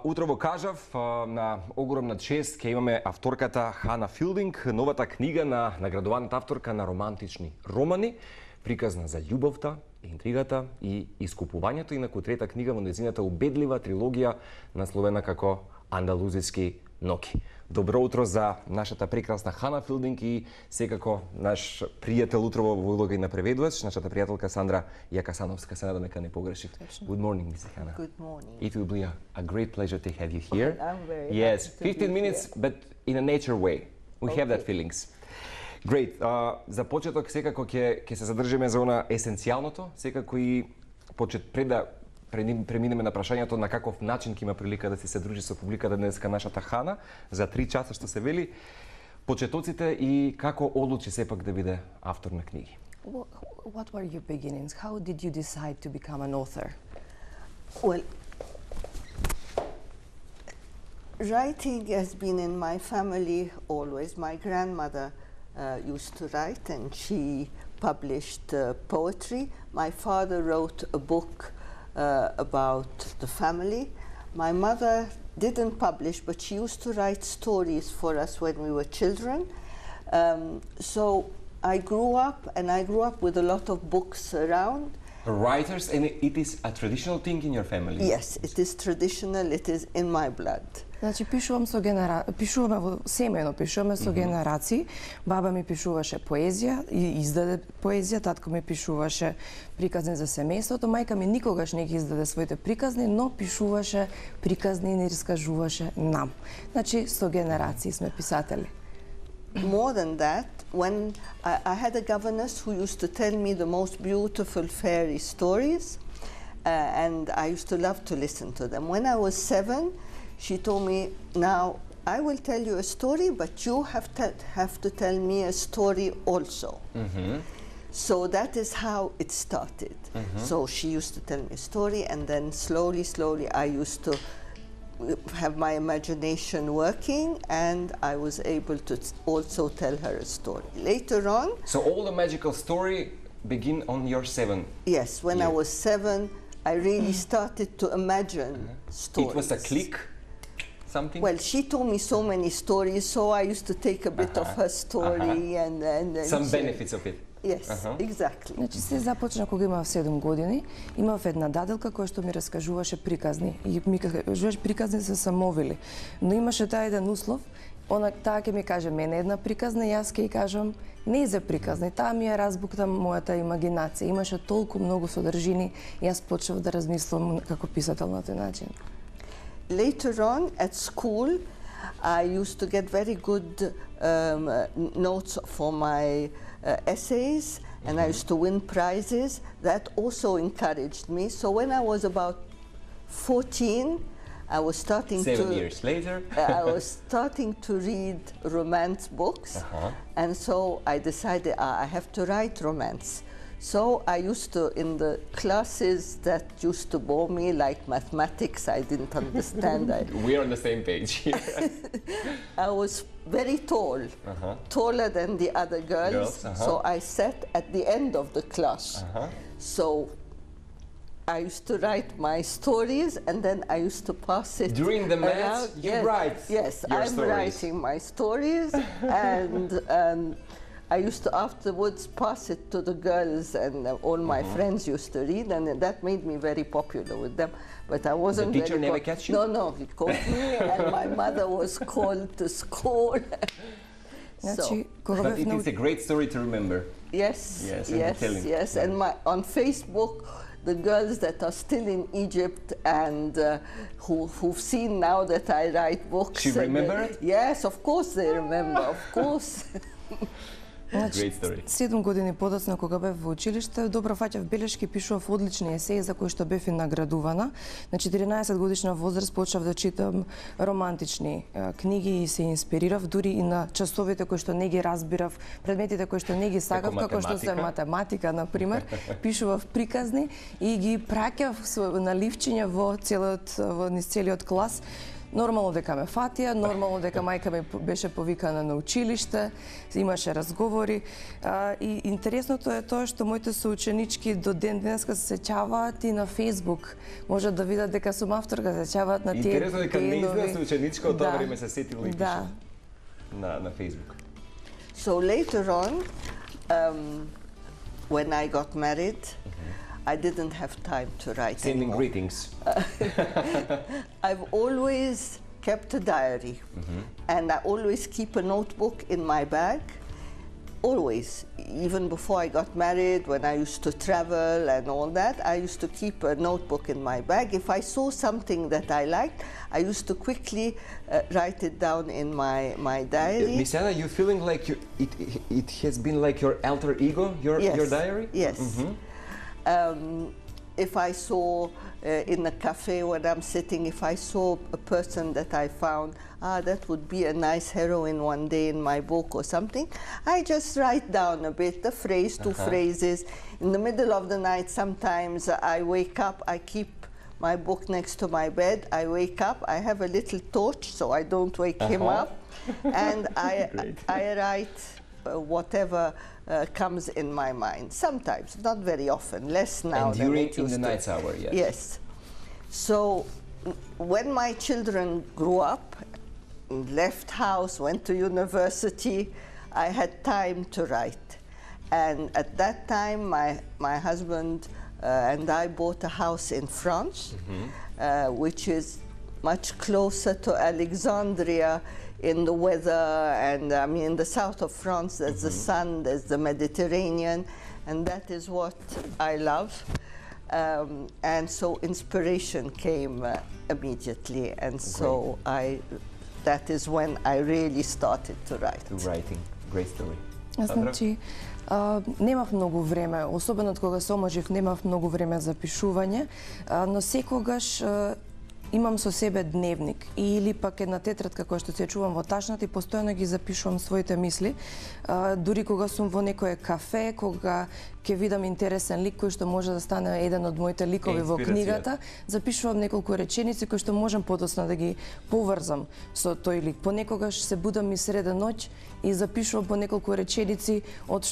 Утрово кажав, на огромна чест ќе имаме авторката Хана Филдинг, новата книга на наградуваната авторка на романтични романи, приказна за љубовта, интригата и искупувањето, инаку трета книга во нејзината убедлива трилогија насловена како Андалузиски ноки. Добро утро за нашата прекрасна Хана Филдинг и секако наш пријател утрово во улога и на преведувач, нашата пријателка Сандра Јакасановска. Се надам дека не погрешив. Good morning, Mrs. Hannah. Good morning. It will be a great pleasure to have you here. I'm very yes, happy to 15 be minutes, here. but in a nature way. We have that Okay. feelings. Great. За почеток секако ќе се задржиме за она есенцијалното, секако и пред да преминеме на прашањето на каков начин ќе има прилика да се дружи со публиката денеска нашата Хана за 3 часа што се вели, почетоците и како одлучи сепак да биде автор на книги. What were your beginnings? How did you decide to become an author? Well, writing has been in my family always. My grandmother used to write and she published poetry. My father wrote a book about the family. My mother didn't publish, but she used to write stories for us when we were children. So I grew up with a lot of books around. Writers, and it is a traditional thing in your family? Yes, it is traditional, it is in my blood. Значи пишуваме во семејно, пишуваме со генерации. Баба ми пишуваше поезија и издаде поезија, татко ми пишуваше приказни за семејството, мајка ми никогаш не ги издаде своите приказни, но пишуваше приказни и ни раскажуваше нам. Значи со генерации сме писатели. More than that, when I had a governess who used to tell me the most beautiful fairy stories, and I used to love to listen to them. When I was 7, she told me, now I will tell you a story, but you have to tell me a story also. So that is how it started. So she used to tell me a story, and then slowly I used to have my imagination working, and I was able to also tell her a story. Later on... So all the magical story begin on your 7? Yes, when I was 7, I really started to imagine stories. It was a click? Something? Well, she told me so many stories, so I used to take a bit of her story and some benefits of it. Yes, exactly. Значи се започна кога имав 7 години, имав една даделка која што ми раскажуваше приказни и ми кажуваше приказни се самовили. Но имаше таа еден услов, таа ќе ми каже мене една приказна, јас ќе ја кажам не за приказни, таа ми ја разбукта мојата имагинација. Имаше толку многу содржини, јас почнав да размислам како писател на тој начин. Later on at school, I used to get very good notes for my essays, and I used to win prizes. That also encouraged me. So when I was about 14, I was starting 7 years later. I was starting to read romance books, and so I decided I have to write romance. So I used to, in the classes that used to bore me, like mathematics, I didn't understand. We're on the same page here. I was very tall, taller than the other girls, so I sat at the end of the class. So I used to write my stories, and then I used to pass it. During the maths, around. you write Yes, your I'm stories. writing my stories, and I used to afterwards pass it to the girls, and all my friends used to read, and that made me very popular with them. But I wasn't. The teacher very never catch you? No, he caught me, and my mother was called to school. Значи, кога But бев it is a great story to remember. Yes, Yes. And on Facebook, the girls that are still in Egypt and who've seen now that I write books. She remember it? Yes, of course they remember, of course. Great story. 7 години подоцна кога бев во училиште, добро фаќав белешки, пишував одлични есеи за кои што бев и наградувана. На 14 годишна возраст почнав да читам романтични книги и се инспирирав, дури и на часовите кои што не ги разбирав, предметите кои што не ги сакав, како што се математика, на пример, пишував приказни и ги праќав на ливчиња во низ целиот клас. Нормално дека ме фатија, нормално дека мајка ми беше повикана на училиште, имаше разговори. И интересното е тоа што моите соученички до ден денеска се сеќаваат и на Facebook. Можат да видат дека сум авторка, се сеќаваат на тие Интересно дека неизна соученичка од тоа Да. време се сетила и Да. пише на Facebook. So later on, when I got married, I didn't have time to write Sending anymore. greetings. I've always kept a diary, and I always keep a notebook in my bag. Always, even before I got married, when I used to travel and all that, I used to keep a notebook in my bag. If I saw something that I liked, I used to quickly write it down in my diary. Miss Anna, you feeling like it has been like your alter ego, your diary? Yes. If I saw in a cafe when I'm sitting, if I saw a person that I found, that would be a nice heroine one day in my book or something, I just write down a bit, a phrase, two phrases. In the middle of the night, sometimes I wake up, I keep my book next to my bed, I wake up, I have a little torch so I don't wake him up, and I write whatever comes in my mind. Sometimes, not very often, less now And than during it in used the to. night hour, yes. Yes. So when my children grew up, left house, went to university, I had time to write. And at that time, my husband and I bought a house in France, which is much closer to Alexandria in the weather, and I mean in the south of France there's the sun, there's the Mediterranean, and that is what I love. And so inspiration came immediately, and so that is when I really started to write. To writing. Great story. Значи, немав многу време, особено од кога се омажив, немав многу време за пишување, но секогаш имам со себе дневник или пак една тетрадка која што се чувам во ташната и постојано ги запишувам своите мисли. Дури кога сум во некое кафе, кога ќе видам интересен лик кој што може да стане еден од моите ликови во книгата, запишувам неколку реченици кои што можам подоцна да ги поврзам со тој лик. Понекогаш се будам и среде ноќ и запишувам по неколку реченици од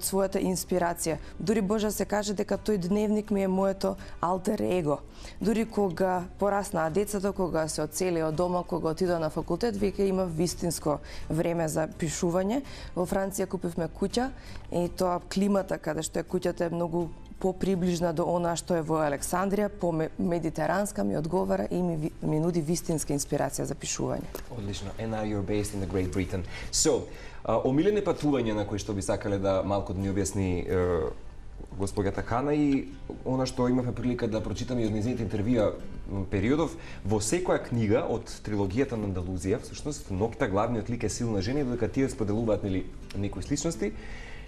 својата инспирација. Дури може да се каже дека тој дневник ми е моето алтер его. Дури кога пораснаа децата, кога се одселија од дома, кога отидоа на факултет, веќе имав вистинско време за пишување. Во Франција купивме куќа и тоа климата каде што е куќата е многу поприближна до она што е во Александрија, по-медитеранска ми одговара и ми нуди вистинска инспирација за пишување. Одлично. And now you're based in the Great Britain. So, омилени патување на кои што би сакале да малку да ни објасни госпоѓата Хана и она што имавме прилика да прочитаме и од незините интервјуа периодов, во секоја книга од трилогијата на Андалузија, всушност, Ноќта главниот лик е силна жена и додека тие споделуваат некои сличности,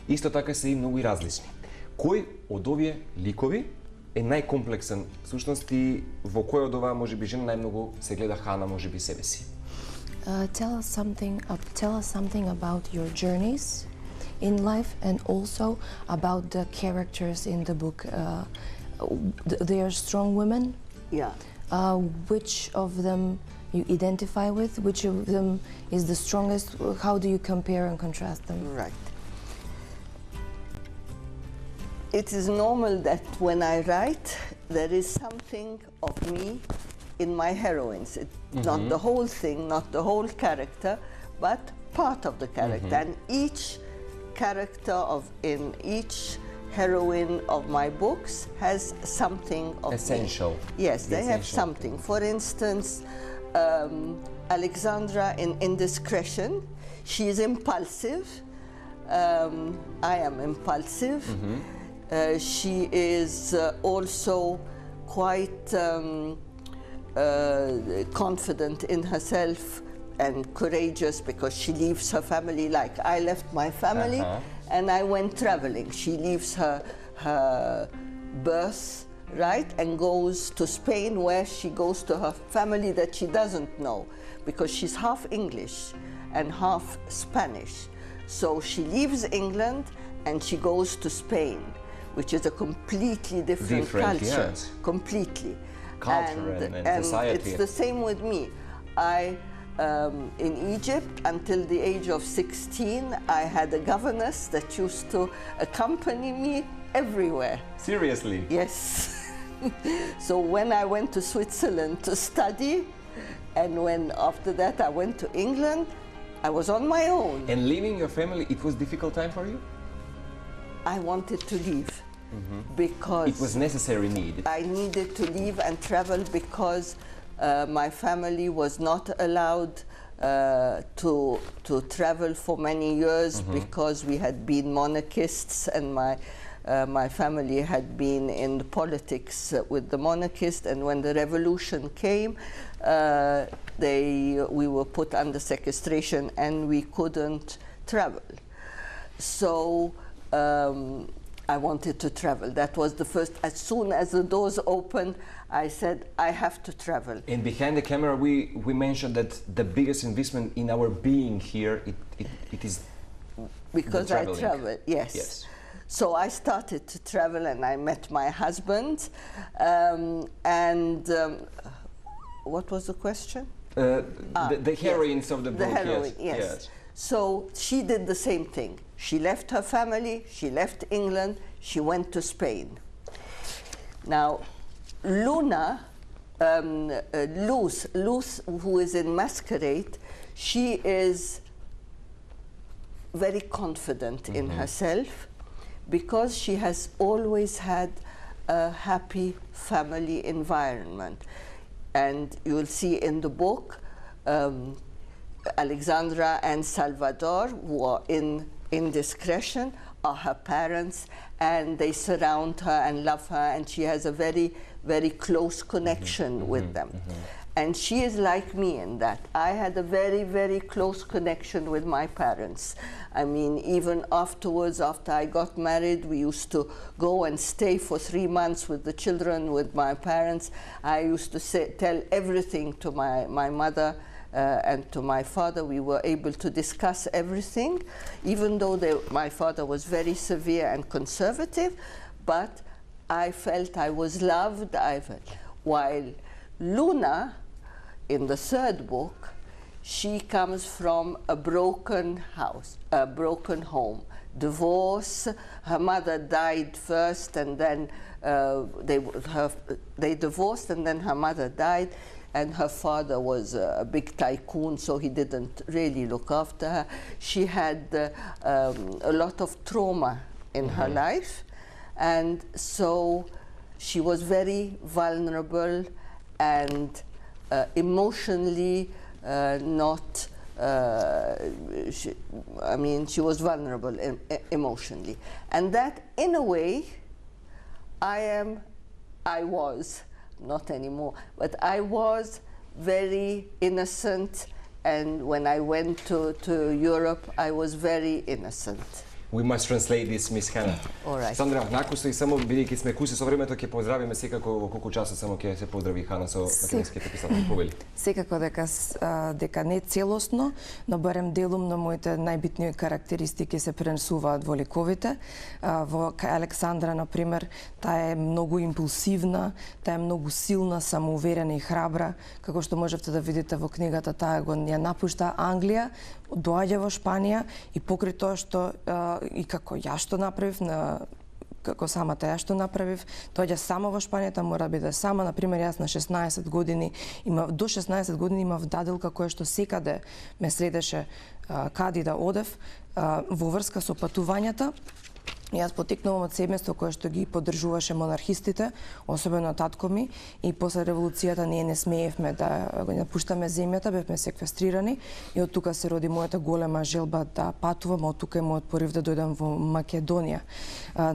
исто така се и многу и различни. Кој од овие ликови е најкомплексен, всушност и во кој од оваа можеби жена најмногу се гледа Хана можеби себе си? Tell us something about your journeys in life and also about the characters in the book. They are strong women. Yeah. Which of them you identify with? Which of them is the strongest? How do you compare and contrast them? Right. It is normal that when I write, there is something of me in my heroines. Not the whole thing, not the whole character, but part of the character. And each character in each heroine of my books has something of Essential. me. Yes, they have something. For instance, Alexandra in Indiscretion, she is impulsive. I am impulsive. She is also quite confident in herself and courageous because she leaves her family like I left my family and I went traveling. She leaves her birth, right, and goes to Spain where she goes to her family that she doesn't know because she's half English and half Spanish. So she leaves England and she goes to Spain, which is a completely different culture. Yes. Completely. culture and society. It's the same with me. In Egypt, until the age of 16, I had a governess that used to accompany me everywhere. Seriously? Yes. So when I went to Switzerland to study, and when after that I went to England, I was on my own. And leaving your family, it was a difficult time for you? I wanted to leave because it was necessary need. I needed to leave and travel because my family was not allowed to travel for many years because we had been monarchists, and my family had been in politics with the monarchists, and when the revolution came, we were put under sequestration and we couldn't travel. So I wanted to travel. That was the first. As soon as the doors opened, I said, I have to travel. And behind the camera, we mentioned that the biggest investment in our being here, it is because I travel, yes. So I started to travel and I met my husband. What was the question? The heroines of the book. The heroine, yes. So she did the same thing. She left her family, she left England, she went to Spain. Now, Luna, Luz, who is in Masquerade, she is very confident in herself because she has always had a happy family environment. And you will see in the book, Alexandra and Salvador, who are in indiscretion, are her parents, and they surround her and love her, and she has a very, very close connection with them. And she is like me in that. I had a very, very close connection with my parents. I mean, even afterwards, after I got married, we used to go and stay for 3 months with the children, with my parents. I used to tell everything to my mother and to my father. We were able to discuss everything, even though my father was very severe and conservative, but I felt I was loved. While Luna, in the third book, she comes from a broken house, a broken home, divorce. Her mother died first, and then they divorced, and then her mother died, and her father was a big tycoon, so he didn't really look after her. She had a lot of trauma in her life, and so she was very vulnerable and emotionally she was vulnerable emotionally. And that, in a way, I was, not anymore, but I was very innocent, and when I went to Europe, I was very innocent. We must translate this, Miss Hannah. All right. Сандра, накусно и само бидејќи сме куси со времето ќе поздравиме секако во колку часа само ќе се поздрави Хана со македонските писатели повели. Секако дека не целосно, но барем делумно моите најбитни карактеристики се пренесуваат во ликовите. Во Александра, например, таа е многу импулсивна, таа е многу силна, самоуверена и храбра, како што можевте да видите во книгата, таа ја напушта Англија, доаѓа во Шпанија и покрај тоа што и како ја што направив, како самата ја што направив, доаѓа само во Шпанија, мора да биде сама. Например, јас на 16 години, до 16 години имав даделка која што секаде ме следеше кади да одев во врска со патувањата. Јас потекнувам од семејство кое што ги поддржуваше монархистите, особено татко ми, и после револуцијата ние не смеевме да го напуштаме земјата, бевме секвестрирани и од тука се роди мојата голема желба да патувам, од тука е мојот порив да дојдам во Македонија.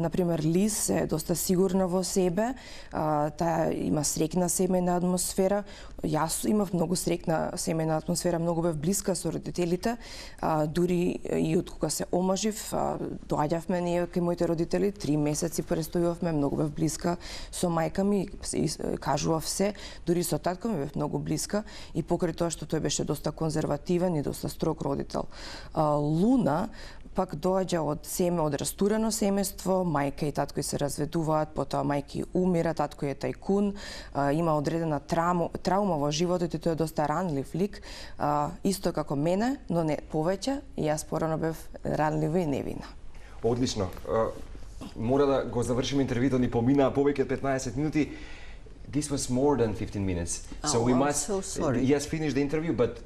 Например, Лиз е доста сигурна во себе, таа има среќна семејна атмосфера. Јас имав многу среќна семејна атмосфера, многу бев блиска со родителите, дури и од кога се омажив, доаѓавме ние кај моите родители, 3 месеци престојувавме, многу бев блиска со мајка ми, кажував се, дури со татко ми бев многу блиска и покрај тоа што тој беше доста конзервативен и доста строг родител. Луна пак доаѓа од семе, од растурено семејство, мајка и татко се разведуваат, потоа мајка умира, татко е тајкун, има одредена траума во животот и тој е доста ранлив лик, исто како мене, но не повеќе, и јас порано бев ранлива и невина. Одлично. Мора да го завршиме интервјуто, ни поминаа повеќе од 15 минути. This was more than 15 minutes. So we must yes finish the interview, but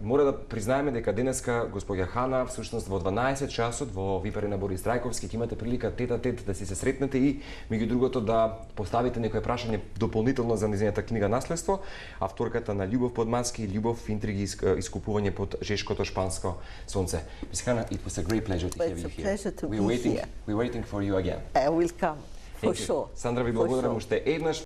мора да признаеме дека денеска госпоѓа Хана всушност во 12 часот во Випари на Борис Трајковски ќе имате прилика тет-а-тет да си се сретнете и меѓу другото да поставите некое прашање дополнително за нејзината книга Наследство, авторката на Љубов под маски, Љубов, интриги, искупување под жешкото шпанско сонце. Miss Hana, it was a great pleasure to have you here. It's a pleasure to be here. We're waiting for you again. I will come, for sure. Сандра, ви благодарам уште еднаш.